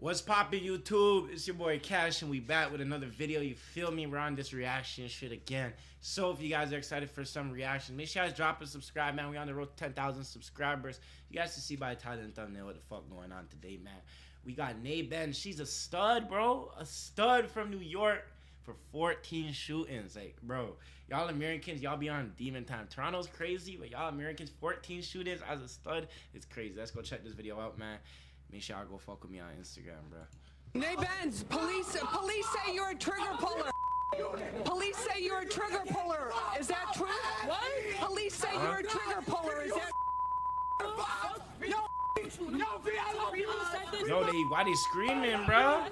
What's poppin' YouTube? It's your boy Kash and we back with another video. You feel me? We're on this reaction shit again. So if you guys are excited for some reaction, make sure you guys drop and subscribe, man. We're on the road to 10,000 subscribers. You guys can see by the title and thumbnail what the fuck going on today, man. We got Benz. She's a stud, bro. A stud from New York for 14 shootings. Like, bro, y'all Americans, y'all be on demon time. Toronto's crazy, but y'all Americans, 14 shootings as a stud, it's crazy. Let's go check this video out, man. Make sure y'all go fuck with me on Instagram, bro. Benz, police say you're a trigger puller. Police say you're a trigger puller. Is that true? What? Police say you're a trigger puller. Is that? Yo, why they screaming, bro?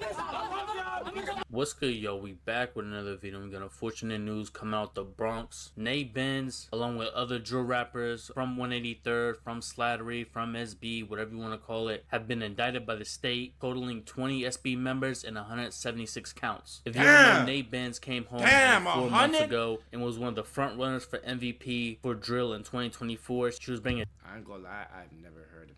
What's good, yo? We back with another video. We got unfortunate news coming out the Bronx. Benz, along with other drill rappers from 183rd, from Slattery, from SB, whatever you want to call it, have been indicted by the state, totaling 20 SB members and 176 counts. If you don't know, Benz came home 4 months ago and was one of the front runners for MVP for drill in 2024. She was bringing. I ain't gonna lie, I've never heard of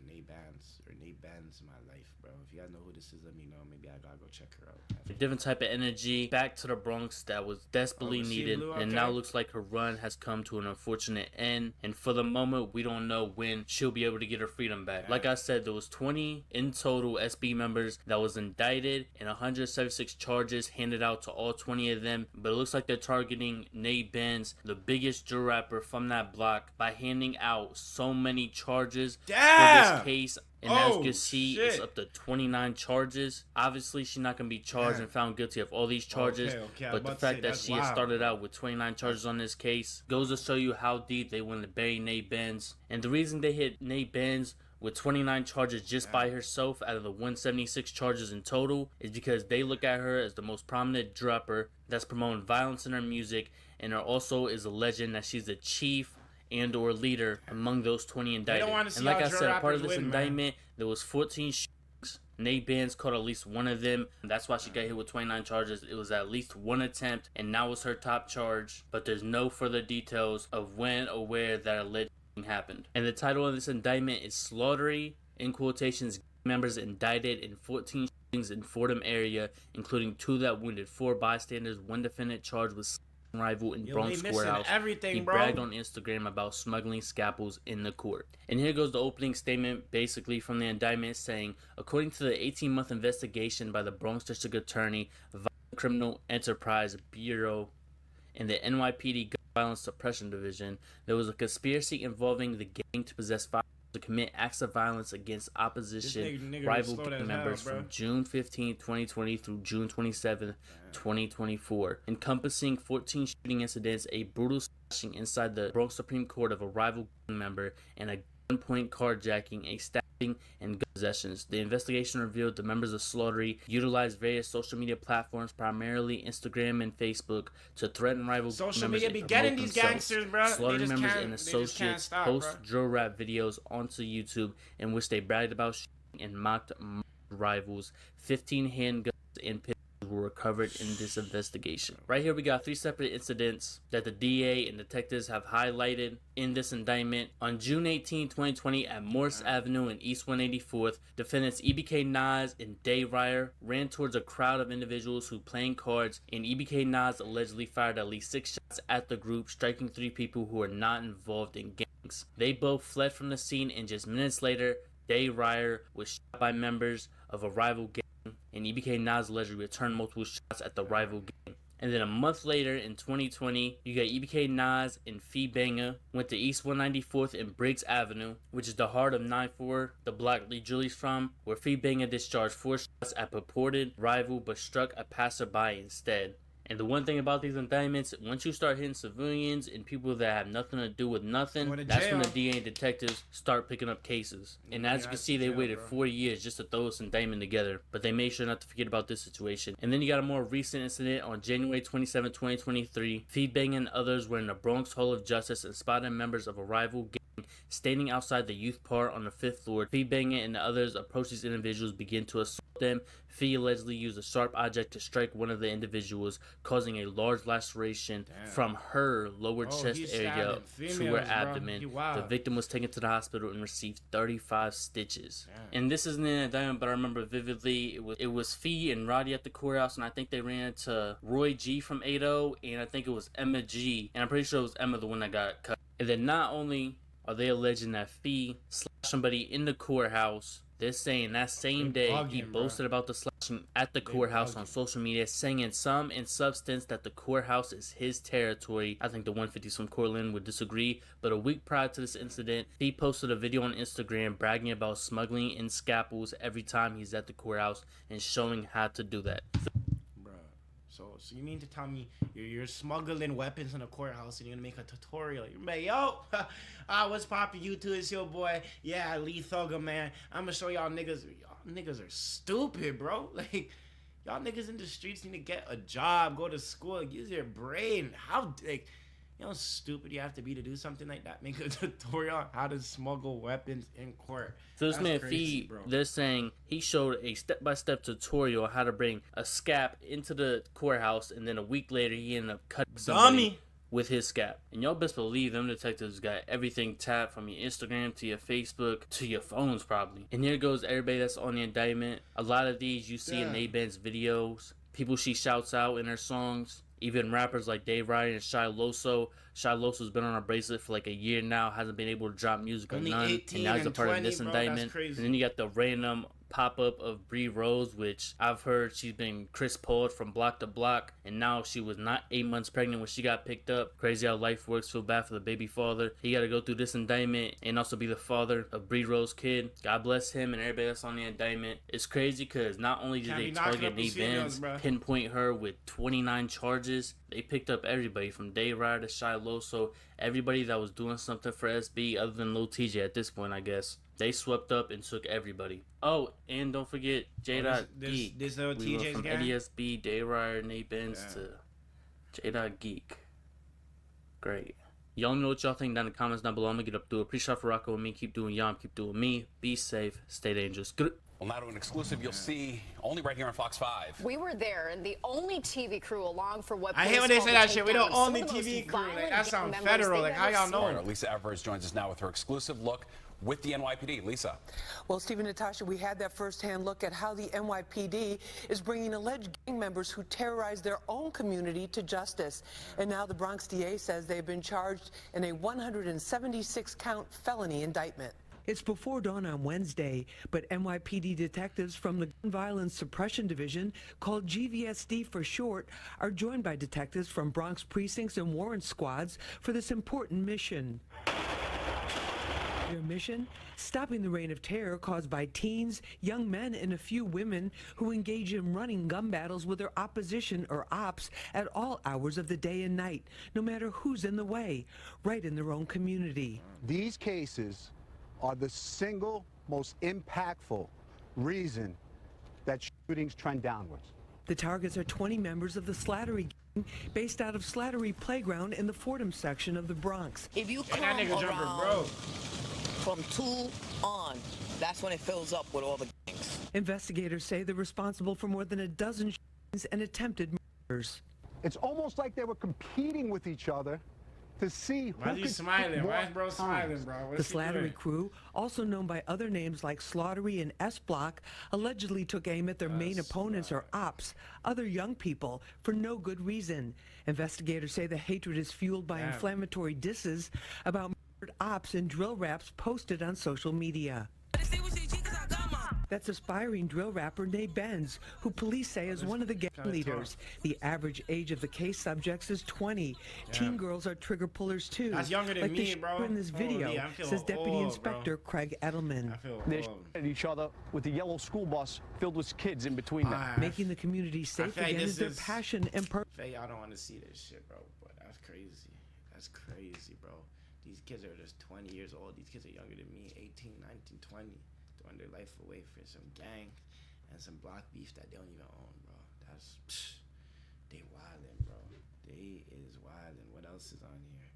Benz in my life, bro. If you guys know who this is, let me know. Maybe I gotta go check her out. A different type of energy back to the Bronx that was desperately needed, and now looks like her run has come to an unfortunate end, and for the moment we don't know when she'll be able to get her freedom back. Like I said, there was 20 in total SB members that was indicted and 176 charges handed out to all 20 of them, but it looks like they're targeting Benz, the biggest drill rapper from that block, by handing out so many charges for this case. And as you can see, it's up to 29 charges. Obviously, she's not going to be charged and found guilty of all these charges. But the fact that she has started out with 29 charges on this case goes to show you how deep they want to bury Benz. And the reason they hit Benz with 29 charges just by herself out of the 176 charges in total is because they look at her as the most prominent dropper that's promoting violence in her music, and her also is a legend that she's the chief and or leader among those 20 indicted. And like I said, part of this indictment, there was 14 shootings. Benz caught at least one of them. That's why she got hit with 29 charges. It was at least one attempt, and now was her top charge. But there's no further details of when or where that alleged happened. And the title of this indictment is Slattery, in quotations, members indicted in 14 shootings in Fordham area, including 2 that wounded 4 bystanders. One defendant charged with rival in Bronx courthouse. He bragged on Instagram about smuggling scalpels in the court. And here goes the opening statement, basically from the indictment, saying, according to the 18-month investigation by the Bronx District Attorney, Violent Criminal Enterprise Bureau, and the NYPD Gun Violence Suppression Division, there was a conspiracy involving the gang to possess firearms to commit acts of violence against opposition rival gang members from June 15, 2020 through June 27, 2024, encompassing 14 shooting incidents, a brutal slashing inside the Bronx Supreme Court of a rival gang member, and a gunpoint carjacking, a stabbing, and gun possessions. The investigation revealed the members of Slattery utilized various social media platforms, primarily Instagram and Facebook, to threaten rival social members media be getting these gangsters, bro. Slattery members and associates post drill rap videos onto YouTube in which they bragged about shooting and mocked rivals. 15 handguns and pistols were recovered in this investigation. Right here we got 3 separate incidents that the DA and detectives have highlighted in this indictment. On June 18, 2020 at Morse Avenue and East 184th, defendants EBK Nas and Day Ryer ran towards a crowd of individuals who playing cards, and EBK Nas allegedly fired at least 6 shots at the group, striking 3 people who were not involved in gangs. They both fled from the scene, and just minutes later, Day Ryer was shot by members of a rival gang, and EBK Nas allegedly returned multiple shots at the rival gang. And then a month later in 2020, you got EBK Nas and Fee Banger went to East 194th and Briggs Avenue, which is the heart of 94, the block Lee Julie's from, where Fee Banger discharged 4 shots at purported rival but struck a passerby instead. And the one thing about these indictments, once you start hitting civilians and people that have nothing to do with nothing, that's when the DA and detectives start picking up cases. And as you can see, they waited 4 years just to throw this indictment together, but they made sure not to forget about this situation. And then you got a more recent incident on January 27, 2023. Fee Bang and others were in the Bronx Hall of Justice and spotted members of a rival gang standing outside the youth part on the 5th floor. Fee Bangett and the others approach these individuals, begin to assault them. Fee allegedly used a sharp object to strike one of the individuals, causing a large laceration from her lower chest area to her abdomen. The victim was taken to the hospital and received 35 stitches. And this isn't an indictment, but I remember vividly it was Fee and Roddy at the courthouse, and I think they ran into Roy G from 80, and I think it was Emma G, and I'm pretty sure it was Emma the one that got cut. And then not only are they alleging that Fee slashed somebody in the courthouse, they're saying that same day he boasted about the slashing at the courthouse on social media, saying in substance that the courthouse is his territory. I think the 150s from Cortland would disagree, but a week prior to this incident, he posted a video on Instagram bragging about smuggling in scalpels every time he's at the courthouse and showing how to do that. So you mean to tell me you're smuggling weapons in a courthouse and you're gonna make a tutorial? You're like, yo, what's poppin' YouTube? It's your boy, yeah, Lee Thugger, man. I'm gonna show y'all niggas. Y'all niggas are stupid, bro. Like, y'all niggas in the streets need to get a job, go to school, use your brain. How, like, you know how stupid you have to be to do something like that? Make a tutorial on how to smuggle weapons in court. So this man Fee, they're saying he showed a step-by-step tutorial on how to bring a scap into the courthouse, and then a week later he ended up cutting somebody with his scap. And y'all best believe them detectives got everything tapped from your Instagram to your Facebook to your phones probably. And here goes everybody that's on the indictment. A lot of these you see in Benz videos. People she shouts out in her songs. Even rappers like Dave Ryder and Shy Loso. Shy Loso's been on a bracelet for like a year now, hasn't been able to drop music or none, and now he's a part of this indictment. And then you got the random pop-up of Bree Rose, which I've heard she's been Chris Paul'd from block to block, and now she was not 8 months pregnant when she got picked up. Crazy how life works. Feel bad for the baby father. He got to go through this indictment and also be the father of Bree Rose's kid. God bless him and everybody that's on the indictment. It's crazy because not only did they target Nate Benz, pinpoint her with 29 charges, they picked up everybody from Dave Ryder to Shy Loso, everybody that was doing something for SB other than Lil TJ at this point, I guess. They swept up and took everybody. Oh, and don't forget J.Geek. This little we TJ's went from gang? Eddie SB, Dave Ryder, Nate Benz to J.Geek. Great. Y'all know what y'all think down in the comments down below. I'm going to get up to it. Appreciate y'all for rocking with me. Keep doing y'all. Keep doing me. Be safe. Stay dangerous. Good. Well, now to an exclusive you'll see only right here on Fox 5. We were there, and the only TV crew along for what I hate when they say that shit. We the only TV crew. Like, that sounds federal. Like, how y'all know? Lisa Evers joins us now with her exclusive look with the NYPD. Lisa. Well, Steve and Natasha, we had that firsthand look at how the NYPD is bringing alleged gang members who terrorized their own community to justice. And now the Bronx DA says they've been charged in a 176-count felony indictment. It's before dawn on Wednesday, but NYPD detectives from the Gun Violence Suppression Division, called GVSD for short, are joined by detectives from Bronx precincts and warrant squads for this important mission. Their mission? Stopping the reign of terror caused by teens, young men, and a few women who engage in running gun battles with their opposition or ops at all hours of the day and night, no matter who's in the way, right in their own community. These cases are the single most impactful reason that shootings trend downwards. The targets are 20 members of the Slattery gang based out of Slattery Playground in the Fordham section of the Bronx. If you come around from 2 on, that's when it fills up with all the gangs. Investigators say they're responsible for more than a dozen shootings and attempted murders. It's almost like they were competing with each other to see who Why are you smiling? Why is bro smiling, bro? The Slattery crew, also known by other names like Slaughtery and S Block, allegedly took aim at their main opponents or ops, other young people, for no good reason. Investigators say the hatred is fueled by inflammatory disses about murdered ops and drill raps posted on social media. That's aspiring drill rapper Nate Benz, who police say is one of the gang leaders. The average age of the case subjects is 20. Teen girls are trigger pullers too. That's younger than like me, the bro. in this video, says Deputy Inspector Craig Edelman. They shot at each other with a yellow school bus filled with kids in between them. Making the community safe again is their passion and purpose. Y'all don't want to see this shit, bro, but that's crazy. That's crazy, bro. These kids are just 20 years old. These kids are younger than me, 18, 19, 20. Throwing their life away for some gang and some block beef that they don't even own, bro. That's, they wildin', bro. They is wildin'. What else is on here?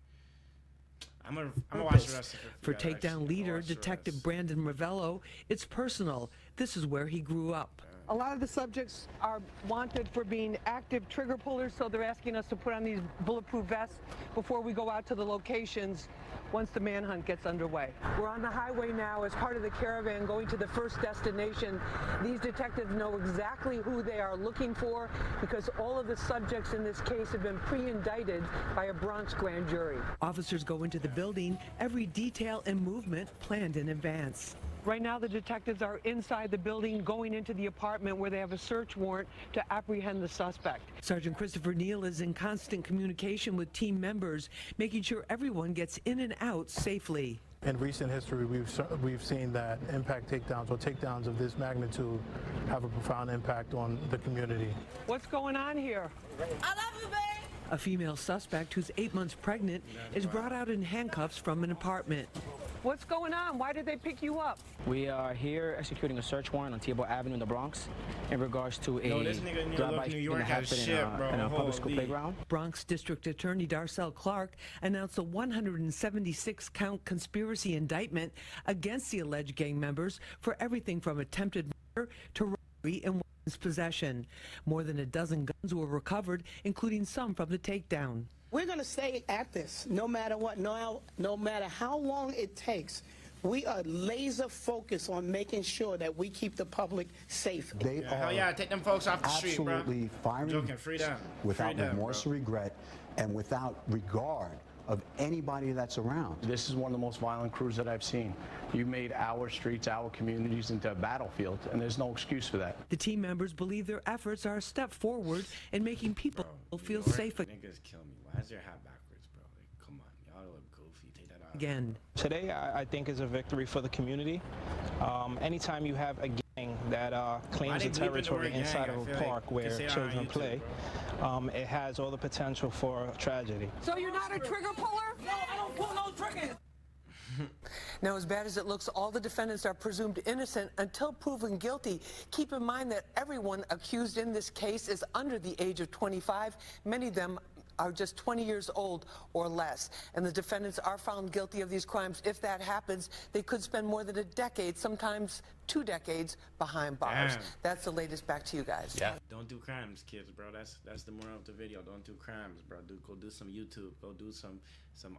I'm gonna watch the rest of it. For takedown leader, Detective Brandon Ravello, it's personal. This is where he grew up. A lot of the subjects are wanted for being active trigger pullers, so they're asking us to put on these bulletproof vests before we go out to the locations once the manhunt gets underway. We're on the highway now as part of the caravan going to the first destination. These detectives know exactly who they are looking for because all of the subjects in this case have been pre-indicted by a Bronx grand jury. Officers go into the building, every detail and movement planned in advance. Right now, the detectives are inside the building going into the apartment where they have a search warrant to apprehend the suspect. Sergeant Christopher Neal is in constant communication with team members, making sure everyone gets in and out safely. In recent history, we've seen that impact takedowns or takedowns of this magnitude have a profound impact on the community. What's going on here? I love you, babe. A female suspect who's 8 months pregnant is brought out in handcuffs from an apartment. What's going on? Why did they pick you up? We are here executing a search warrant on Tebow Avenue in the Bronx in regards to a drive-by shooting that happened in a public school playground. Bronx District Attorney Darcel Clark announced a 176-count conspiracy indictment against the alleged gang members for everything from attempted murder to robbery and weapons possession. More than a dozen guns were recovered, including some from the takedown. We're going to stay at this no matter what, no matter how long it takes. We are laser focused on making sure that we keep the public safe. They are hell yeah, take them folks off the street, bro. absolutely firing without remorse or regret and without regard of anybody that's around. This is one of the most violent crews that I've seen. You made our streets, our communities into a battlefield, and there's no excuse for that. The team members believe their efforts are a step forward in making people feel safe Niggas kill me. Why is their hat backwards, bro? Like, come on, y'all look goofy. Take that out. again. Today, I think is a victory for the community. Anytime you have a gang that claims a territory inside of a park where children play, it has all the potential for tragedy. So you're not a trigger puller? No, I don't pull no triggers. Now, as bad as it looks, all the defendants are presumed innocent until proven guilty. Keep in mind that everyone accused in this case is under the age of 25. Many of them are just 20 years old or less. And the defendants are found guilty of these crimes. If that happens, they could spend more than a decade, sometimes 2 decades, behind bars. Damn. That's the latest. Back to you guys. Yeah. Don't do crimes, kids, bro. That's the moral of the video. Don't do crimes, bro. Go do some YouTube. Go do some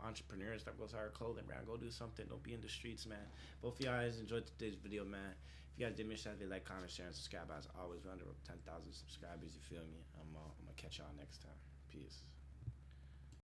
entrepreneur stuff. Go start a clothing brand. Go do something. Don't be in the streets, man. Both of you guys enjoyed today's video, man. If you guys did, make sure to like, comment, share, and subscribe. As always, we're under 10,000 subscribers. You feel me? I'm gonna catch y'all next time. Peace.